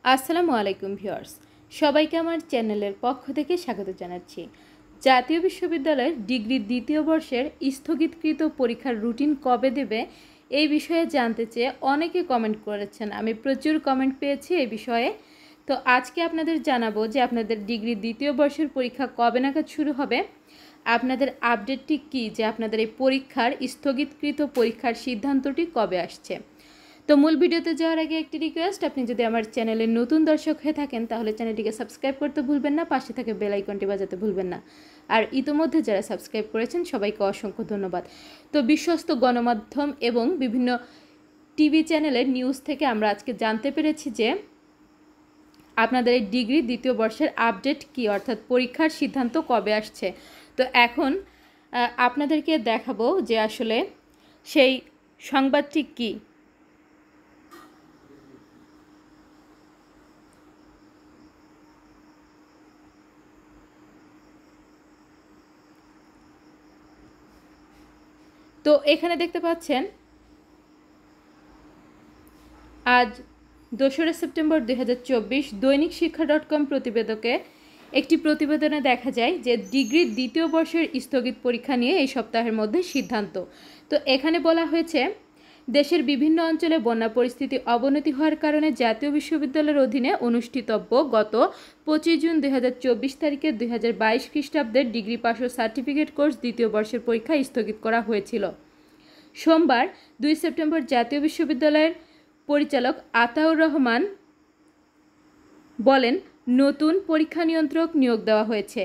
আসসালামু আলাইকুম ভিউয়ার্স, সবাইকে আমার চ্যানেলের পক্ষ থেকে স্বাগত জানাচ্ছি। জাতীয় বিশ্ববিদ্যালয়ের ডিগ্রি দ্বিতীয় বর্ষের স্থগিতকৃত পরীক্ষার রুটিন কবে দেবে এই বিষয়ে জানতে চেয়ে অনেকে কমেন্ট করেছেন। আমি প্রচুর কমেন্ট পেয়েছি এই বিষয়ে। তো আজকে আপনাদের জানাবো যে আপনাদের ডিগ্রি দ্বিতীয় বর্ষের পরীক্ষা কবে নাগাদ শুরু হবে, আপনাদের আপডেটটি কী, যে আপনাদের এই পরীক্ষার স্থগিতকৃত পরীক্ষার সিদ্ধান্তটি কবে আসছে। তো মূল ভিডিওতে যাওয়ার আগে একটি রিকোয়েস্ট, আপনি যদি আমার চ্যানেলের নতুন দর্শক হয়ে থাকেন তাহলে চ্যানেলটিকে সাবস্ক্রাইব করতে ভুলবেন না, পাশে থাকে বেল আইকনটি বাজাতে ভুলবেন না। আর ইতোমধ্যে যারা সাবস্ক্রাইব করেছেন সবাইকে অসংখ্য ধন্যবাদ। তো বিশ্বস্ত গণমাধ্যম এবং বিভিন্ন টিভি চ্যানেলের নিউজ থেকে আমরা আজকে জানতে পেরেছি যে আপনাদের এই ডিগ্রি দ্বিতীয় বর্ষের আপডেট কী, অর্থাৎ পরীক্ষার সিদ্ধান্ত কবে আসছে। তো এখন আপনাদেরকে দেখাবো যে আসলে সেই সংবাদটি কী। তো এখানে দেখতে পাচ্ছেন আজ 2রা সেপ্টেম্বর 2024 দৈনিক শিক্ষা .com প্রতিবেদকে একটি প্রতিবেদনে দেখা যায় যে ডিগ্রির দ্বিতীয় বর্ষের স্থগিত পরীক্ষা নিয়ে এই সপ্তাহের মধ্যে সিদ্ধান্ত। তো এখানে বলা হয়েছে দেশের বিভিন্ন অঞ্চলে বন্যা পরিস্থিতি অবনতি হওয়ার কারণে জাতীয় বিশ্ববিদ্যালয়ের অধীনে অনুষ্ঠিতব্য গত 25 জুন 2024 তারিখে 2022 খ্রিস্টাব্দের ডিগ্রি পাস ও সার্টিফিকেট কোর্স দ্বিতীয় বর্ষের পরীক্ষা স্থগিত করা হয়েছিল। সোমবার 2 সেপ্টেম্বর জাতীয় বিশ্ববিদ্যালয়ের পরিচালক আতাউর রহমান বলেন, নতুন পরীক্ষা নিয়ন্ত্রক নিয়োগ দেওয়া হয়েছে।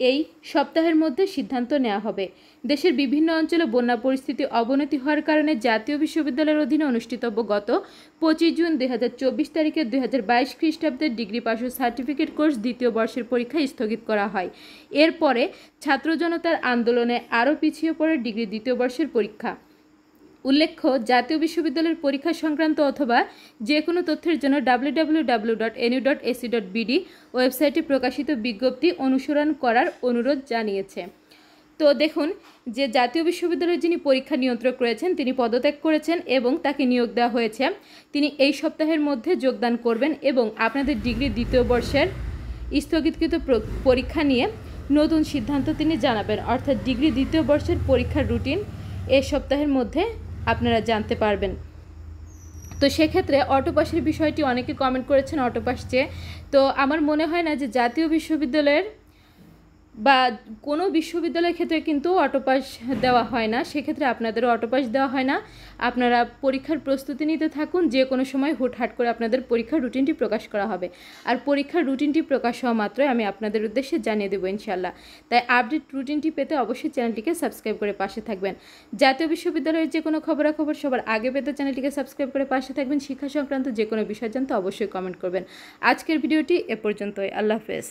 এই সপ্তাহের মধ্যে সিদ্ধান্ত নেওয়া হবে। দেশের বিভিন্ন অঞ্চলে বন্যা পরিস্থিতি অবনতি হওয়ার কারণে জাতীয় বিশ্ববিদ্যালয়ের অধীনে অনুষ্ঠিতব্য গত 25 জুন 2024 তারিখে 2022 খ্রিস্টাব্দের ডিগ্রি পাস ও সার্টিফিকেট কোর্স দ্বিতীয় বর্ষের পরীক্ষা স্থগিত করা হয়। এরপরে ছাত্র জনতার আন্দোলনে আরও পিছিয়ে পড়ে ডিগ্রি দ্বিতীয় বর্ষের পরীক্ষা। উল্লেখ্য, জাতীয় বিশ্ববিদ্যালয়ের পরীক্ষা সংক্রান্ত অথবা যে কোনো তথ্যের জন্য www.nu.ac.bd ওয়েবসাইটে প্রকাশিত বিজ্ঞপ্তি অনুসরণ করার অনুরোধ জানিয়েছে। তো দেখুন যে জাতীয় বিশ্ববিদ্যালয়ের যিনি পরীক্ষা নিয়ন্ত্রক রয়েছেন তিনি পদত্যাগ করেছেন এবং তাকে নিয়োগ দেওয়া হয়েছে। তিনি এই সপ্তাহের মধ্যে যোগদান করবেন এবং আপনাদের ডিগ্রি দ্বিতীয় বর্ষের স্থগিতকৃত পরীক্ষা নিয়ে নতুন সিদ্ধান্ত তিনি জানাবেন, অর্থাৎ ডিগ্রি দ্বিতীয় বর্ষের পরীক্ষার রুটিন এই সপ্তাহের মধ্যে আপনারা জানতে পারবেন। তো সেক্ষেত্রে অটোপাসের বিষয়টি অনেকে কমেন্ট করেছেন অটোপাস চেয়ে। তো আমার মনে হয় না যে জাতীয় বিশ্ববিদ্যালয়ের বা কোনো বিশ্ববিদ্যালয়ের ক্ষেত্রে কিন্তু অটোপাস দেওয়া হয় না, সেক্ষেত্রে আপনাদেরও অটোপাস দেওয়া হয় না। আপনারা পরীক্ষার প্রস্তুতি নিতে থাকুন, যে কোনো সময় হুটহাট করে আপনাদের পরীক্ষার রুটিনটি প্রকাশ করা হবে। আর পরীক্ষার রুটিনটি প্রকাশ হওয়া মাত্রই আমি আপনাদের উদ্দেশ্যে জানিয়ে দেবো ইনশাল্লাহ। তাই আপডেট রুটিনটি পেতে অবশ্যই চ্যানেলটিকে সাবস্ক্রাইব করে পাশে থাকবেন। জাতীয় বিশ্ববিদ্যালয়ের যে কোনো খবরাখবর সবার আগে পেতে চ্যানেলটিকে সাবস্ক্রাইব করে পাশে থাকবেন। শিক্ষা সংক্রান্ত যে কোনো বিষয় জানতে অবশ্যই কমেন্ট করবেন। আজকের ভিডিওটি এ পর্যন্তই। আল্লাহ হাফেজ।